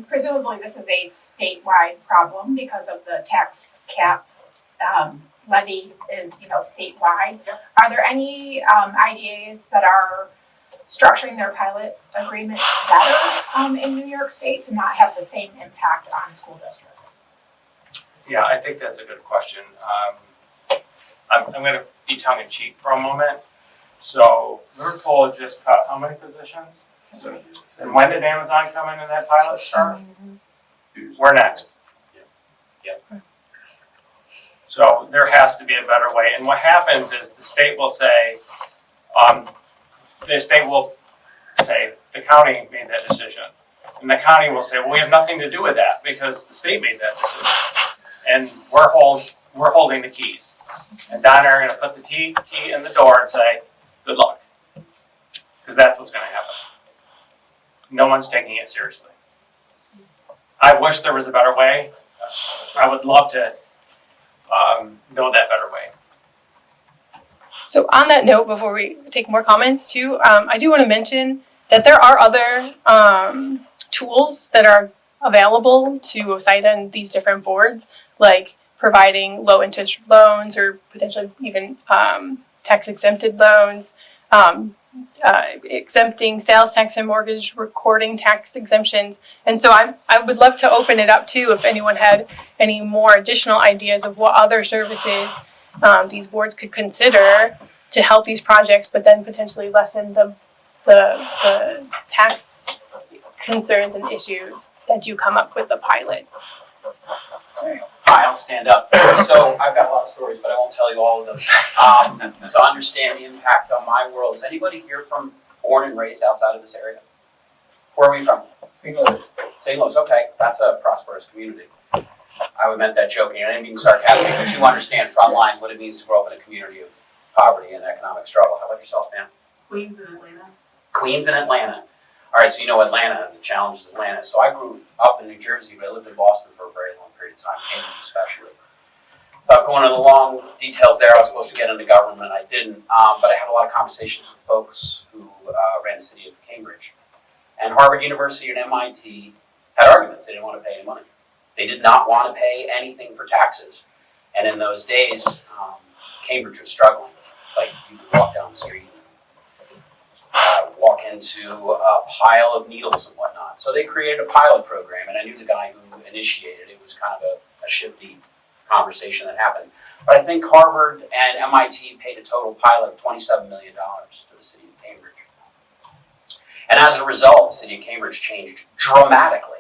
Presumably this is a statewide problem because of the tax cap levy is, statewide. Are there any IDAs that are structuring their pilot agreements better in New York State to not have the same impact on school districts? Yeah, I think that's a good question. I'm going to be tongue in cheek for a moment. So Liverpool just cut how many positions? And when did Amazon come in and that pilot start? We're next. Yep. So there has to be a better way. And what happens is the state will say, the county made that decision. And the county will say, well, we have nothing to do with that because the state made that decision. And we're holding the keys. And Don and I are going to put the key in the door and say, good luck. Because that's what's going to happen. No one's taking it seriously. I wish there was a better way. I would love to know that better way. So on that note, before we take more comments too, I do want to mention that there are other tools that are available to OSIDA and these different boards, like providing low interest loans or potentially even tax exempted loans, exempting sales tax and mortgage recording tax exemptions. And so I would love to open it up too if anyone had any more additional ideas of what other services these boards could consider to help these projects, but then potentially lessen the tax concerns and issues that do come up with the pilots. Sorry. Hi, I'll stand up. So I've got a lot of stories, but I won't tell you all of them. To understand the impact on my world, is anybody here born and raised outside of this area? Where are we from? St. Louis. St. Louis, okay. That's a prosperous community. I meant that joking. I didn't mean sarcastic, but you understand front lines, what it means to grow up in a community of poverty and economic struggle. How about yourself, man? Queens and Atlanta. Queens and Atlanta. All right, so you know Atlanta, the challenges of Atlanta. So I grew up in New Jersey, but I lived in Boston for a very long period of time, Cambridge especially. Without going into the long details there, I was supposed to get into government, I didn't. But I had a lot of conversations with folks who ran the city of Cambridge. And Harvard University and MIT had arguments. They didn't want to pay any money. They did not want to pay anything for taxes. And in those days, Cambridge was struggling. Like, you could walk down the street and walk into a pile of needles and whatnot. So they created a pilot program, and I knew the guy who initiated it. It was kind of a shifty conversation that happened. But I think Harvard and MIT paid a total pilot of $27 million to the city of Cambridge. And as a result, the city of Cambridge changed dramatically.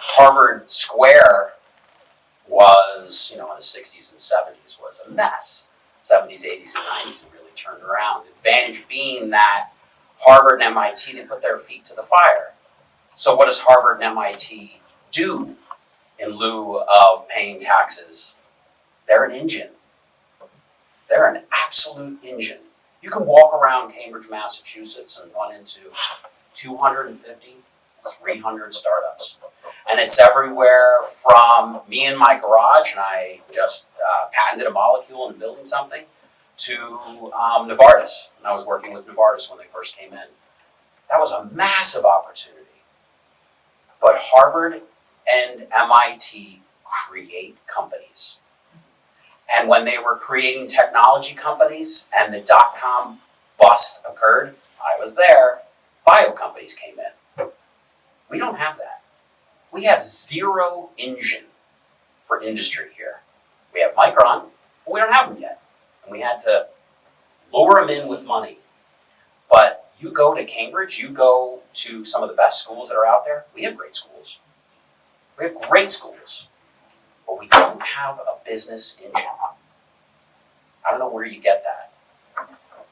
Harvard Square was, in the 60s and 70s, was a mess. 70s, 80s, and 90s, it really turned around. The advantage being that Harvard and MIT, they put their feet to the fire. So what does Harvard and MIT do in lieu of paying taxes? They're an engine. They're an absolute engine. You can walk around Cambridge, Massachusetts and run into 250, 300 startups. And it's everywhere from me in my garage, and I just patented a molecule and building something, to Novartis. And I was working with Novartis when they first came in. That was a massive opportunity. But Harvard and MIT create companies. And when they were creating technology companies and the dot-com bust occurred, I was there, bio companies came in. We don't have that. We have zero engine for industry here. We have Micron, but we don't have them yet. And we had to lure them in with money. But you go to Cambridge, you go to some of the best schools that are out there, we have great schools. We have great schools. But we don't have a business engine. I don't know where you get that.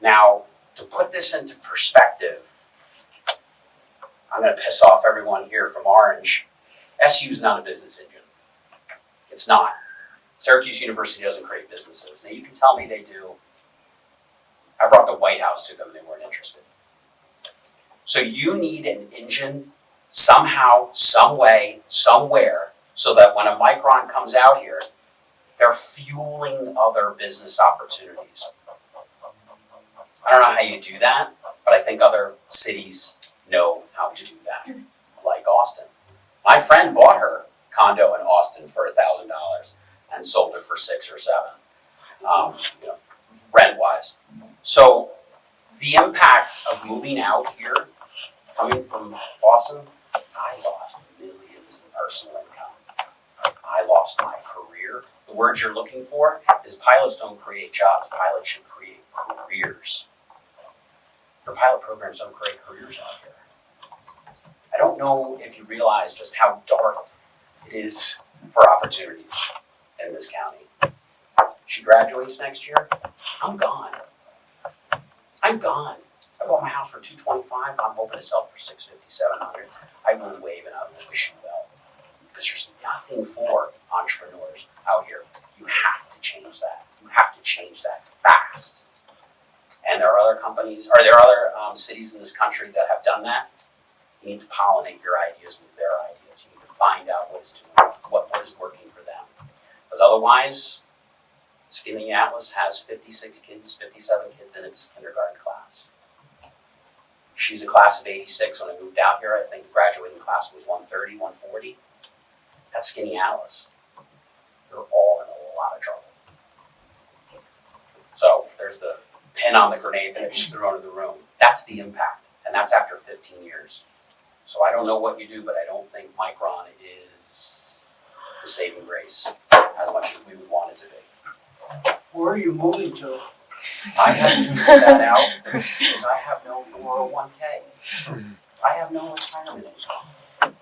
Now, to put this into perspective, I'm going to piss off everyone here from Orange. SU is not a business engine. It's not. Syracuse University doesn't create businesses. Now, you can tell me they do. I brought the White House to them, they weren't interested. So you need an engine somehow, some way, somewhere, so that when a Micron comes out here, they're fueling other business opportunities. I don't know how you do that, but I think other cities know how to do that, like Austin. My friend bought her condo in Austin for $1,000 and sold it for $6,000 or $7,000, rent-wise. So the impact of moving out here, coming from Boston, I lost millions in personal income. I lost my career. The word you're looking for is pilots don't create jobs. Pilots should create careers. The pilot programs don't create careers out here. I don't know if you realize just how dark it is for opportunities in this county. She graduates next year, I'm gone. I'm gone. I bought my house for $225. I'm hoping to sell it for $650, $700. I will wave and I will wish you well. Because there's nothing for entrepreneurs out here. You have to change that. You have to change that fast. And there are other companies, are there other cities in this country that have done that? You need to pollinate your ideas with their ideas. You need to find out what is working for them. Because otherwise, Skinny Atlas has 56 kids, 57 kids in its kindergarten class. She's a class of 86 when I moved out here. I think the graduating class was 130, 140. That's Skinny Atlas. They're all in a lot of trouble. So there's the pin on the grenade that I just threw into the room. That's the impact, and that's after 15 years. So I don't know what you do, but I don't think Micron is the saving grace as much as we would want it to be. Where are you moving to? I haven't figured that out because I have no 401k. I have no retirement income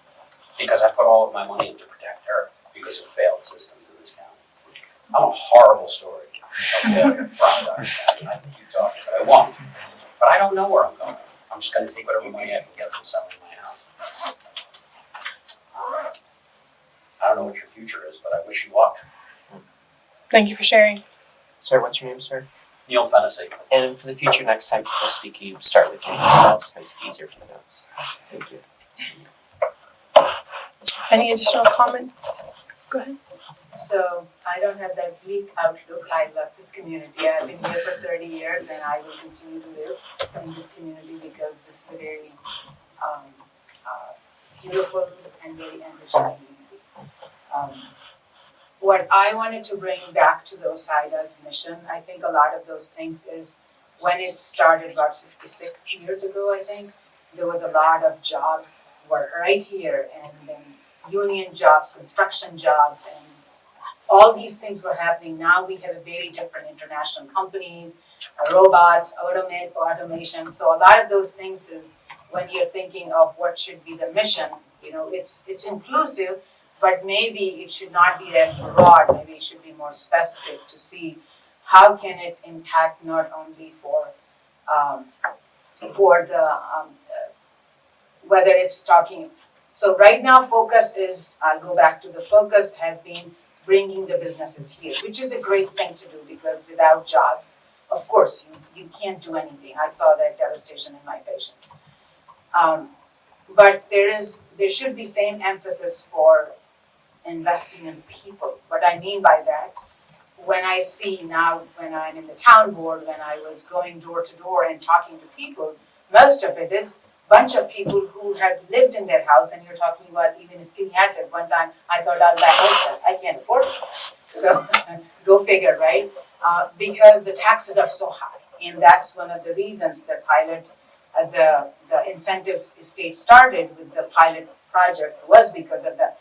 because I put all of my money in to protect her because of failed systems in this county. I'm a horrible story. Okay, I can I can keep talking, but I won't. But I don't know where I'm going. I'm just going to take whatever money I can get from selling my house. I don't know what your future is, but I wish you luck. Thank you for sharing. Sir, what's your name, sir? Neil Fennessy. And for the future, next time people speak, you start with your name as well. Just makes it easier for the notes. Thank you. Any additional comments? Go ahead. So I don't have that bleak outlook. I love this community. I've been here for 30 years and I will continue to live in this community because this is a very beautiful and very enriching community. What I wanted to bring back to the OSIDA's mission, I think a lot of those things is when it started about 56 years ago, I think, there was a lot of jobs were right here and then union jobs, construction jobs, and all these things were happening. Now we have a very different international companies, robots, automation. So a lot of those things is when you're thinking of what should be the mission, it's inclusive, but maybe it should not be that broad. Maybe it should be more specific to see how can it impact not only for the whether it's talking. So right now focus is, I'll go back to the focus has been bringing the businesses here, which is a great thing to do because without jobs, of course, you can't do anything. I saw that devastation in my patients. But there should be same emphasis for investing in people. What I mean by that, when I see now, when I'm in the town board, when I was going door to door and talking to people, most of it is bunch of people who have lived in their house, and you're talking about even skinny hatches. One time I thought I'll buy a house, I can't afford it. So go figure, right? Because the taxes are so high, and that's one of the reasons the pilot, the incentives state started with the pilot project was because of the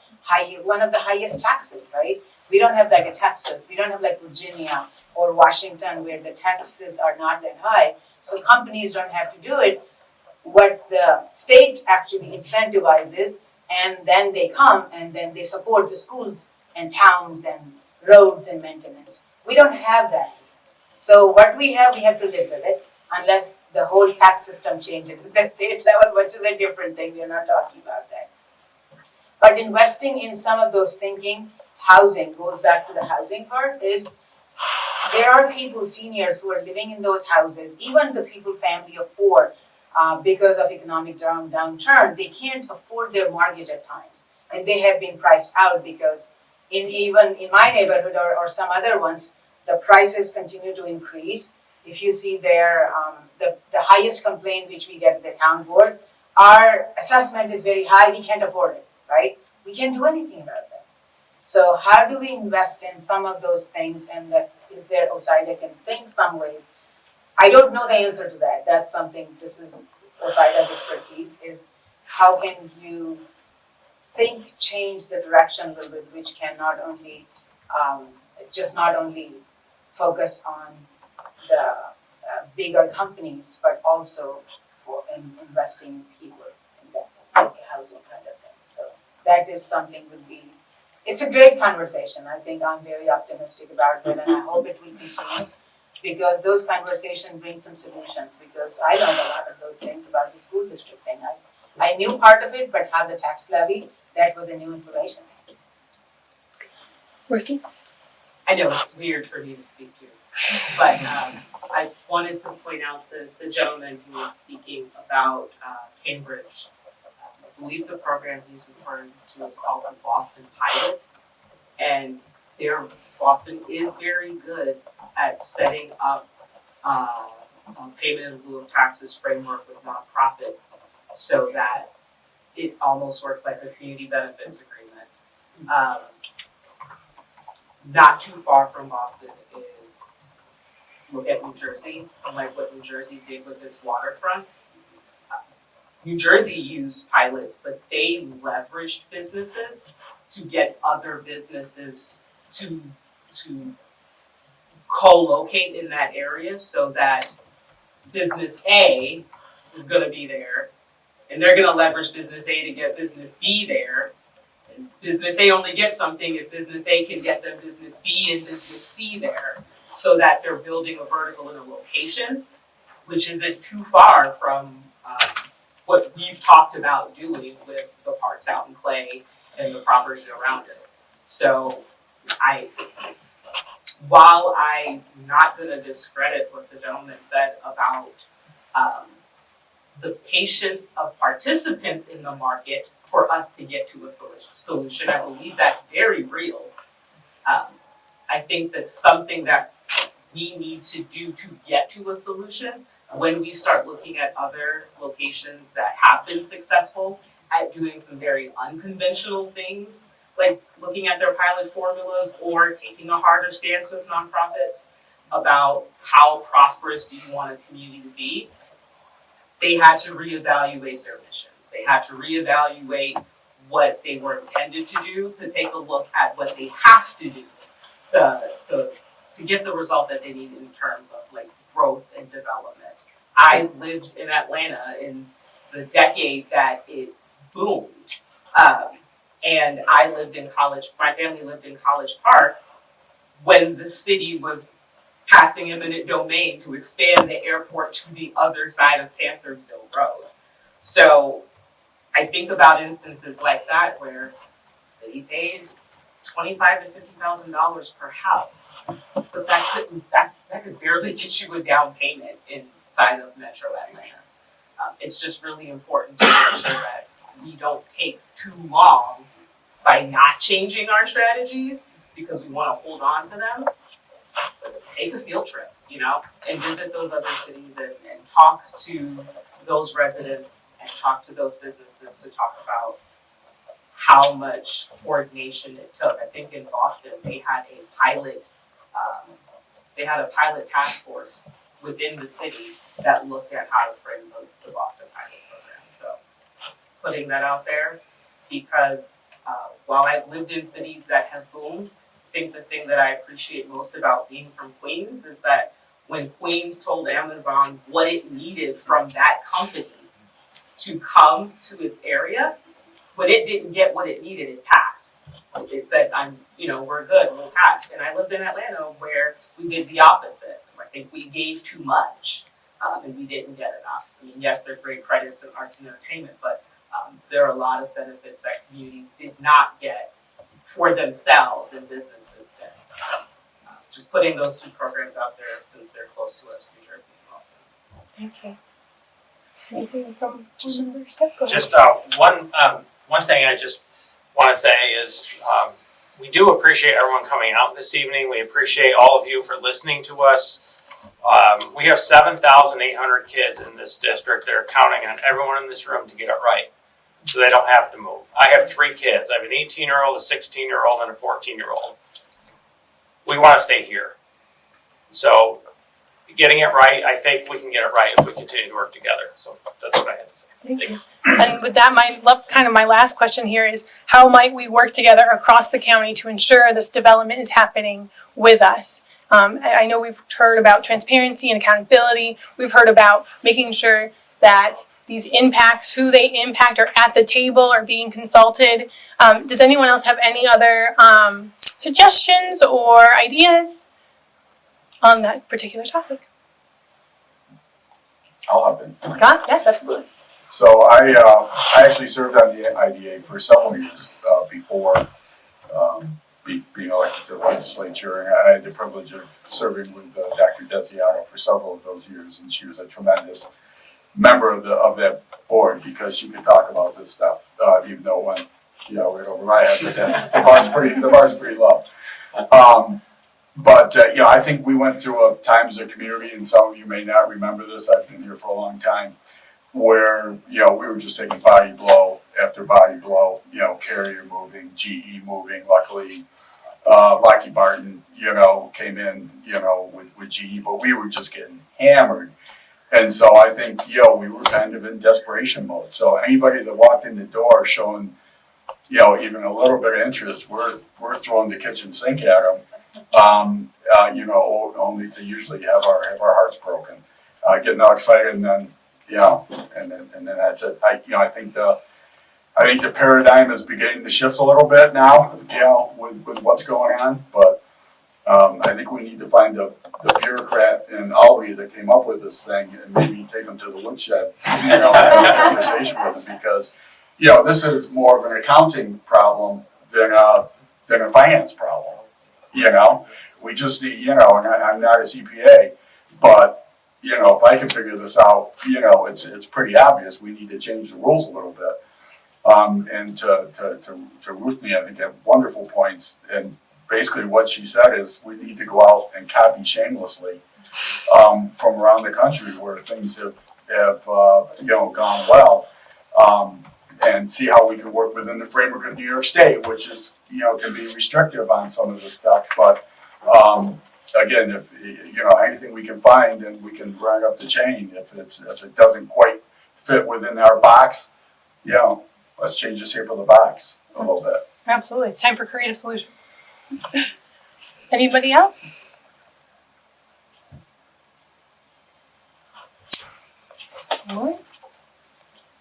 one of the highest taxes, right? We don't have like a Texas, we don't have like Virginia or Washington where the taxes are not that high, so companies don't have to do it. What the state actually incentivizes, and then they come and then they support the schools and towns and roads and maintenance. We don't have that. So what we have to live with it, unless the whole tax system changes at the state level, which is a different thing, we're not talking about that. But investing in some of those thinking, housing, goes back to the housing part, is there are people, seniors, who are living in those houses, even the people, family of four, because of economic downturn, they can't afford their mortgage at times. And they have been priced out because even in my neighborhood or some other ones, the prices continue to increase. If you see there, the highest complaint which we get at the town board, our assessment is very high, we can't afford it, right? We can't do anything about that. So how do we invest in some of those things, and is there OSIDA can think some ways? I don't know the answer to that. That's something, this is OSIDA's expertise, is how can you change the direction a little bit, which can not only focus on the bigger companies, but also for investing in people in that, like housing kind of thing. So that is something it's a great conversation. I think I'm very optimistic about it, and I hope it will continue, because those conversations bring some solutions, because I learned a lot of those things about the school district thing. I knew part of it, but how the tax levy, that was a new information. Worski? I know it's weird for me to speak here, but I wanted to point out the gentleman who was speaking about Cambridge. I believe the program he's referring to is called the Boston Pilot, and Boston is very good at setting up a payment in lieu of taxes framework with nonprofits, so that it almost works like a community benefits agreement. Not too far from Boston is, look at New Jersey, and like what New Jersey did with its waterfront. New Jersey used pilots, but they leveraged businesses to get other businesses to co-locate in that area, so that business A is going to be there, and they're going to leverage business A to get business B there. And business A only gets something if business A can get them business B and business C there, so that they're building a vertical in a location, which isn't too far from what we've talked about doing with the parks out in Clay and the property around it. So while I'm not going to discredit what the gentleman said about the patience of participants in the market for us to get to a solution, I believe that's very real. I think that's something that we need to do to get to a solution. When we start looking at other locations that have been successful at doing some very unconventional things, like looking at their pilot formulas or taking a harder stance with nonprofits about how prosperous do you want a community to be, they had to reevaluate their missions. They had to reevaluate what they were intended to do, to take a look at what they have to do to get the result that they need in terms of like growth and development. I lived in Atlanta in the decade that it boomed. And I lived in my family lived in College Park when the city was passing eminent domain to expand the airport to the other side of Panthersville Road. So I think about instances like that where the city paid $25,000 to $50,000 per house, but that could barely get you a down payment inside of Metro Atlanta. It's just really important to make sure that we don't take too long by not changing our strategies because we want to hold on to them. But take a field trip, and visit those other cities and talk to those residents and talk to those businesses to talk about how much coordination it took. I think in Boston they had a pilot task force within the city that looked at how to frame the Boston pilot program. So putting that out there, because while I've lived in cities that have boomed, I think the thing that I appreciate most about being from Queens is that when Queens told Amazon what it needed from that company to come to its area, when it didn't get what it needed, it passed. It said, we're good, we'll pass. And I lived in Atlanta where we did the opposite. I think we gave too much, and we didn't get enough. I mean, yes, they're great credits in arts and entertainment, but there are a lot of benefits that communities did not get for themselves and businesses did. Just putting those two programs out there since they're close to us, New Jersey and Boston. Thank you. Anything from board members? Go ahead. Just one thing I just want to say is we do appreciate everyone coming out this evening. We appreciate all of you for listening to us. We have 7,800 kids in this district that are counting on everyone in this room to get it right, so they don't have to move. I have 3 kids. I have an 18-year-old, a 16-year-old, and a 14-year-old. We want to stay here. So getting it right, I think we can get it right if we continue to work together. So that's what I had to say. Thank you. And with that, my last question here is, how might we work together across the county to ensure this development is happening with us? I know we've heard about transparency and accountability. We've heard about making sure that these impacts, who they impact, are at the table or being consulted. Does anyone else have any other suggestions or ideas on that particular topic? I'll hop in. Scott? Yes, absolutely. So I actually served on the IDA for several years before being elected to the legislature, and I had the privilege of serving with Dr. Desiato for several of those years, and she was a tremendous member of that board because she could talk about this stuff, even though it went right over my head. But the bar's pretty low. I think we went through a time as a community, and some of you may not remember this. I've been here for a long time, where we were just taking body blow after body blow. Carrier moving, GE moving. Luckily, Lockheed Martin, came in, with GE, but we were just getting hammered. And so I think, we were kind of in desperation mode. So anybody that walked in the door showing, even a little bit of interest, we're throwing the kitchen sink at them. Only to usually have our hearts broken, getting all excited, and then and then that's it. I think the paradigm is beginning to shift a little bit now, with what's going on. But I think we need to find the bureaucrat in Albany that came up with this thing and maybe take them to the woodshed, and have a conversation with them, because this is more of an accounting problem than a finance problem. We just need, and I'm not a CPA, but, if I can figure this out, it's pretty obvious we need to change the rules a little bit. And to Ruthie, I think have wonderful points. And basically what she said is we need to go out and copy shamelessly from around the country where things have gone well. And see how we can work within the framework of New York State, which is, can be restrictive on some of this stuff. But again, if anything we can find, and we can grind up the chain. If it doesn't quite fit within our box, let's change the shape of the box a little bit. Absolutely, it's time for creative solutions. Anybody else? All right.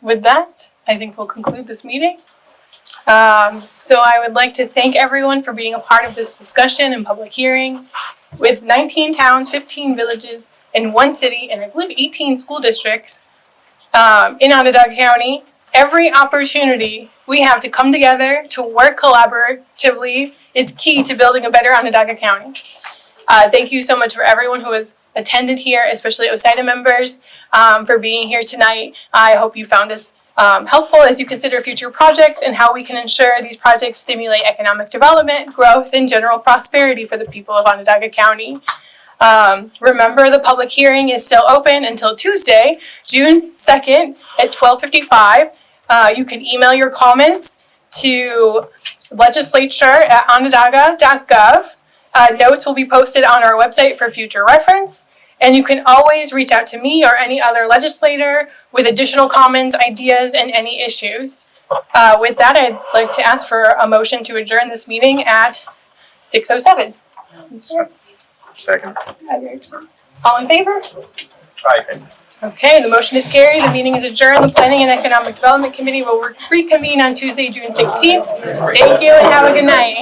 With that, I think we'll conclude this meeting. So I would like to thank everyone for being a part of this discussion and public hearing. With 19 towns, 15 villages, and 1 city, and I believe 18 school districts in Onondaga County, every opportunity we have to come together to work collaboratively is key to building a better Onondaga County. Thank you so much for everyone who has attended here, especially OSIDA members, for being here tonight. I hope you found this helpful as you consider future projects and how we can ensure these projects stimulate economic development, growth, and general prosperity for the people of Onondaga County. Remember, the public hearing is still open until Tuesday, June 2nd at 12:55. You can email your comments to legislature@onondaga.gov. Notes will be posted on our website for future reference. And you can always reach out to me or any other legislator with additional comments, ideas, and any issues. With that, I'd like to ask for a motion to adjourn this meeting at 6:07. Second. All in favor? Aye. Okay, the motion is carried. The meeting is adjourned. The Planning and Economic Development Committee will reconvene on Tuesday, June 16th. Thank you and have a good night.